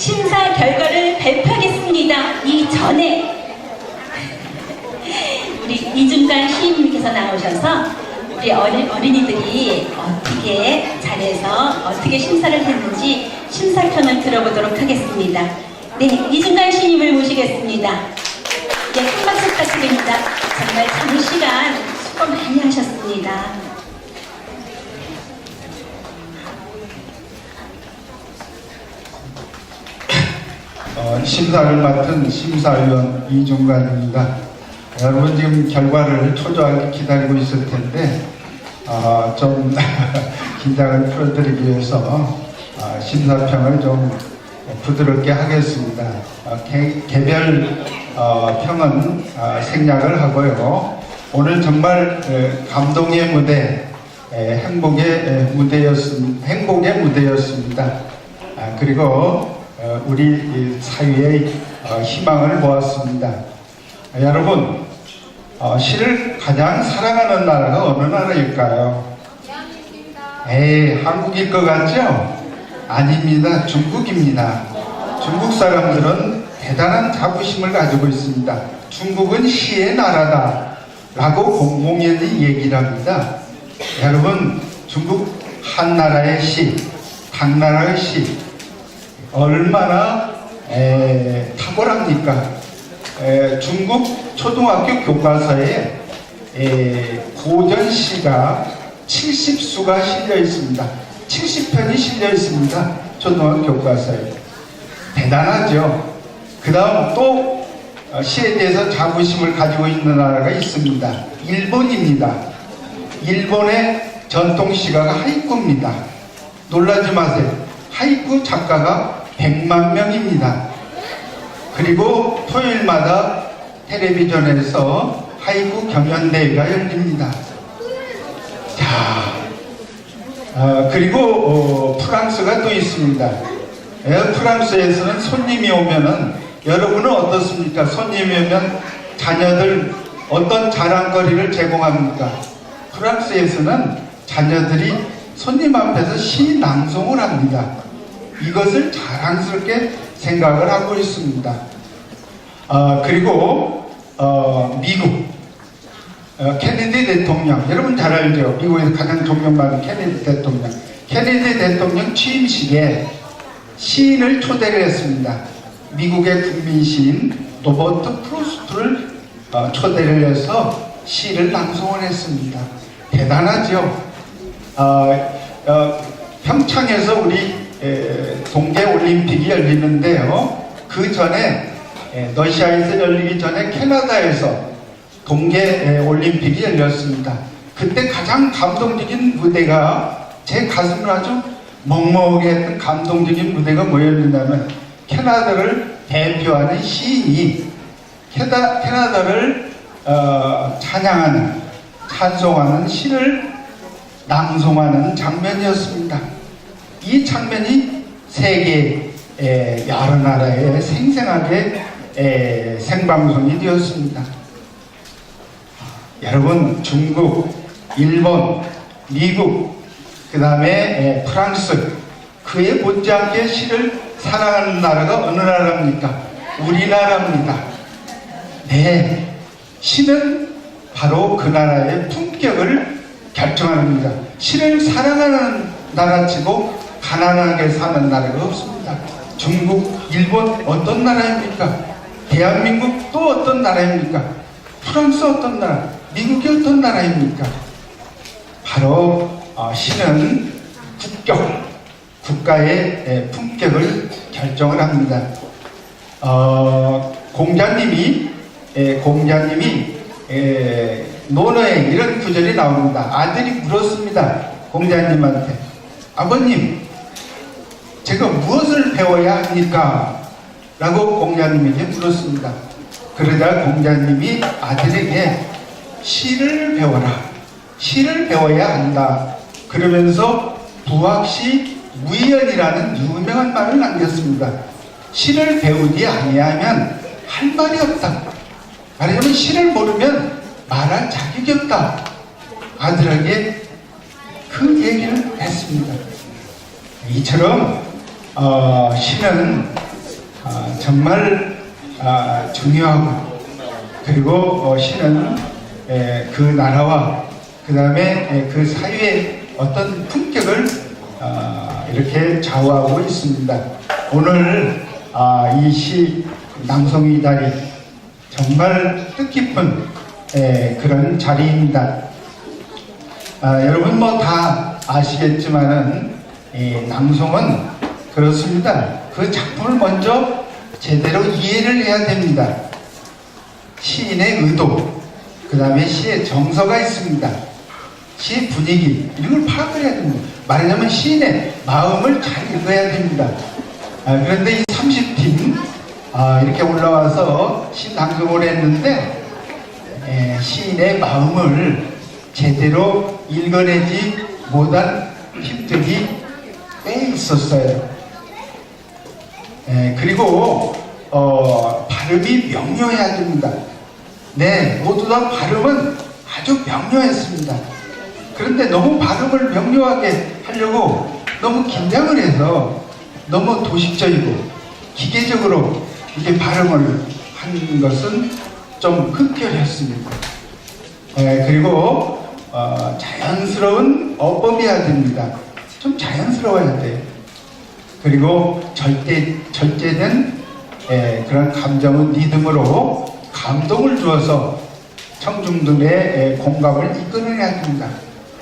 심사 결과를 발표하겠습니다. 이전에 우리 이중관 시인님께서 나오셔서 우리 어린이들이 어떻게 잘해서 어떻게 심사를 했는지 심사평을 들어보도록 하겠습니다. 네, 이중관 시인님을 모시겠습니다. 네, 큰 박수 부탁드립니다. 정말 장시간 수고 많이 하셨습니다. 심사를 맡은 심사위원 이중관입니다. 여러분 지금 결과를 초조하게 기다리고 있을 텐데 좀 긴장을 풀어드리기 위해서 심사평을 좀 부드럽게 하겠습니다. 개별 평은 생략을 하고요. 오늘 정말 감동의 무대, 행복의 무대였습니다. 그리고 우리 사회의 희망을 모았습니다. 여러분, 시를 가장 사랑하는 나라가 어느 나라일까요? 대한민국입니다. 한국일 것 같죠? 아닙니다. 중국입니다. 중국 사람들은 대단한 자부심을 가지고 있습니다. 중국은 시의 나라다 라고 공공연히 얘기를 합니다. 여러분, 중국 한나라의 시, 당나라의 시 얼마나 탁월합니까? 중국 초등학교 교과서에 고전시가 70수가 실려 있습니다. 70편이 실려 있습니다. 초등학교 교과서에. 대단하죠. 그 다음 또 시에 대해서 자부심을 가지고 있는 나라가 있습니다. 일본입니다. 일본의 전통시가가 하이쿠입니다. 놀라지 마세요. 하이쿠 작가가 100만 명입니다. 그리고 토요일마다 텔레비전에서 하이쿠 경연대회가 열립니다. 자, 그리고 프랑스가 또 있습니다. 프랑스에서는 손님이 오면은 여러분은 어떻습니까? 손님이 오면 자녀들 어떤 자랑거리를 제공합니까? 프랑스에서는 자녀들이 손님 앞에서 시 낭송을 합니다. 이것을 자랑스럽게 생각을 하고 있습니다. 그리고 미국 케네디 대통령, 여러분 잘 알죠? 미국에서 가장 존경받는 케네디 대통령. 케네디 대통령 취임식에 시인을 초대를 했습니다. 미국의 국민 시인 로버트 프루스트를 초대를 해서 시를 낭송을 했습니다. 대단하죠? 평창에서 우리 동계올림픽이 열리는데요. 그 전에 러시아에서 열리기 전에 캐나다에서 동계올림픽이 열렸습니다. 그때 가장 감동적인 무대가 제 가슴을 아주 먹먹하게 했던 감동적인 무대가 뭐였냐면 캐나다를 대표하는 시인이 캐나다를 찬양하는 찬송하는 시를 낭송하는 장면이었습니다. 이 장면이 세계 여러 나라에 생생하게 생방송이 되었습니다. 여러분, 중국, 일본, 미국, 그 다음에 프랑스, 그에 못지않게 시를 사랑하는 나라가 어느 나라입니까? 우리나라입니다. 네, 시는 바로 그 나라의 품격을 결정합니다. 시를 사랑하는 나라치고 가난하게 사는 나라가 없습니다. 중국, 일본 어떤 나라입니까? 대한민국 또 어떤 나라입니까? 프랑스 어떤 나라? 미국이 어떤 나라입니까? 바로 시는 국가의 품격을 결정을 합니다. 공자님이 논어에 이런 구절이 나옵니다. 아들이 물었습니다. 공자님한테, 아버님, 제가 무엇을 배워야 합니까? 라고 공자님에게 물었습니다. 그러자 공자님이 아들에게 시를 배워라. 시를 배워야 한다. 그러면서 부학시 무이연이라는 유명한 말을 남겼습니다. 시를 배우지 아니하면 할 말이 없다. 말하자면 시를 모르면 말할 자격이 없다. 아들에게 그 얘기를 했습니다. 이처럼 시는 정말 중요하고, 그리고 시는 그 나라와 그 다음에 그 사회의 어떤 품격을 이렇게 좌우하고 있습니다. 오늘 이 시 낭송의 자리 정말 뜻깊은 그런 자리입니다. 여러분 뭐 다 아시겠지만은 이 낭송은 그렇습니다. 그 작품을 먼저 제대로 이해를 해야 됩니다. 시인의 의도, 그 다음에 시의 정서가 있습니다. 시의 분위기, 이런 걸 파악을 해야 됩니다. 말하자면 시인의 마음을 잘 읽어야 됩니다. 그런데 이 30팀 이렇게 올라와서 시 낭송을 했는데 시인의 마음을 제대로 읽어내지 못한 팀들이 꽤 있었어요. 그리고 발음이 명료해야 됩니다. 네, 모두 다 발음은 아주 명료했습니다. 그런데 너무 발음을 명료하게 하려고 너무 긴장을 해서 너무 도식적이고 기계적으로 이게 발음을 한 것은 좀 흡혈했습니다. 그리고 자연스러운 어법이어야 됩니다. 좀 자연스러워야 돼요. 그리고 절제된 그런 감정의 리듬으로 감동을 주어서 청중들의 공감을 이끌어내야 됩니다.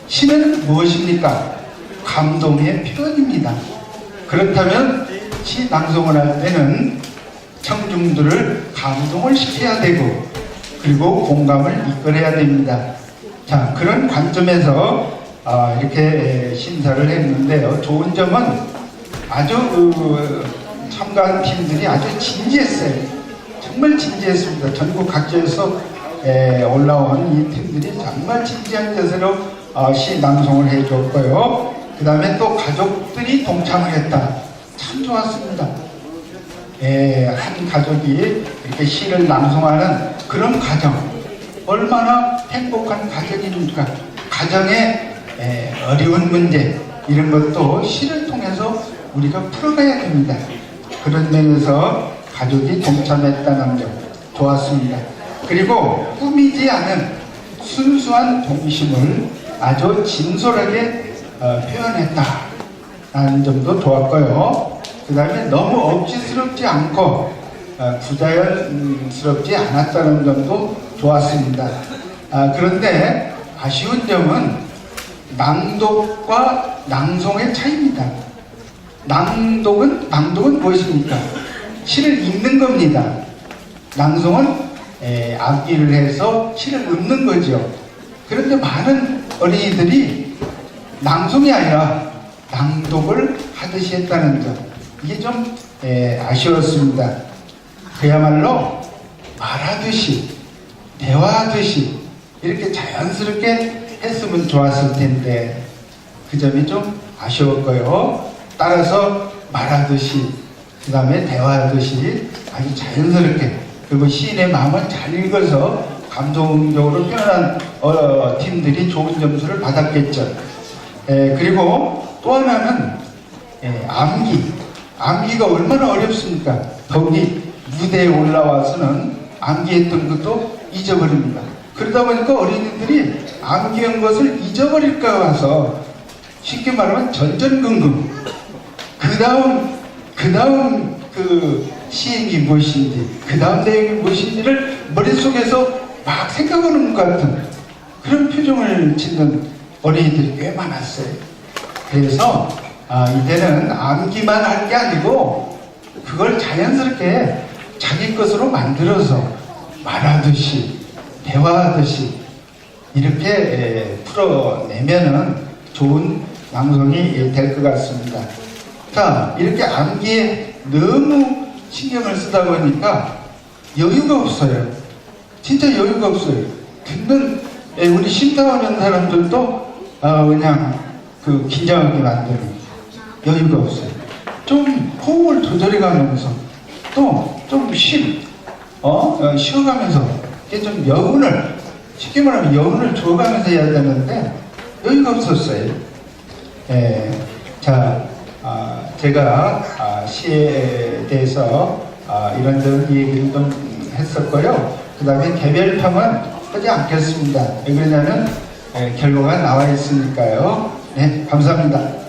시는 무엇입니까? 감동의 표현입니다. 그렇다면 시 낭송을 할 때는 청중들을 감동을 시켜야 되고, 그리고 공감을 이끌어야 됩니다. 자, 그런 관점에서 이렇게 심사를 했는데요. 좋은 점은 아주 참가한 팀들이 아주 진지했어요. 정말 진지했습니다. 전국 각지에서 올라온 이 팀들이 정말 진지한 자세로 시 낭송을 해줬고요. 그 다음에 또 가족들이 동참을 했다. 참 좋았습니다. 한 가족이 이렇게 시를 낭송하는 그런 가정, 얼마나 행복한 가정입니까? 가정의 어려운 문제, 이런 것도 시를 통해서 우리가 풀어가야 됩니다. 그런 면에서 가족이 동참했다는 점 좋았습니다. 그리고 꾸미지 않은 순수한 동심을 아주 진솔하게 표현했다는 점도 좋았고요. 그 다음에 너무 억지스럽지 않고 부자연스럽지 않았다는 점도 좋았습니다. 그런데 아쉬운 점은 낭독과 낭송의 차이입니다. 낭독은 무엇입니까? 시를 읽는 겁니다. 낭송은 암기를 해서 시를 읊는 거죠. 그런데 많은 어린이들이 낭송이 아니라 낭독을 하듯이 했다는 점, 이게 좀 아쉬웠습니다. 그야말로 말하듯이, 대화하듯이 이렇게 자연스럽게 했으면 좋았을 텐데 그 점이 좀 아쉬웠고요. 따라서 말하듯이, 그 다음에 대화하듯이 아주 자연스럽게, 그리고 시인의 마음을 잘 읽어서 감동적으로 표현한 팀들이 좋은 점수를 받았겠죠. 그리고 또 하나는 암기가 얼마나 어렵습니까? 거기 무대에 올라와서는 암기했던 것도 잊어버립니다. 그러다 보니까 어린이들이 암기한 것을 잊어버릴까 봐서, 쉽게 말하면 전전긍긍, 그 다음 그 시행이 무엇인지, 그 다음 내용이 무엇인지를 머릿속에서 막 생각하는 것 같은 그런 표정을 짓는 어린이들이 꽤 많았어요. 그래서 이제는 암기만 할 게 아니고 그걸 자연스럽게 자기 것으로 만들어서 말하듯이, 대화하듯이 이렇게 풀어내면은 좋은 낭송이 될 것 같습니다. 자, 이렇게 암기에 너무 신경을 쓰다 보니까 여유가 없어요. 진짜 여유가 없어요. 듣는 우리 심사하는 사람들도 그냥 그 긴장하게 만드는 여유가 없어요. 좀 호흡을 조절해 가면서 또 좀 쉬어가면서 이게 좀 여운을, 쉽게 말하면 여운을 줘가면서 해야 되는데 여유가 없었어요. 자, 제가 시에 대해서 이런저런 얘기를 좀 했었고요. 그 다음에 개별평은 하지 않겠습니다. 왜 그러냐면 결과가 나와 있으니까요. 네, 감사합니다.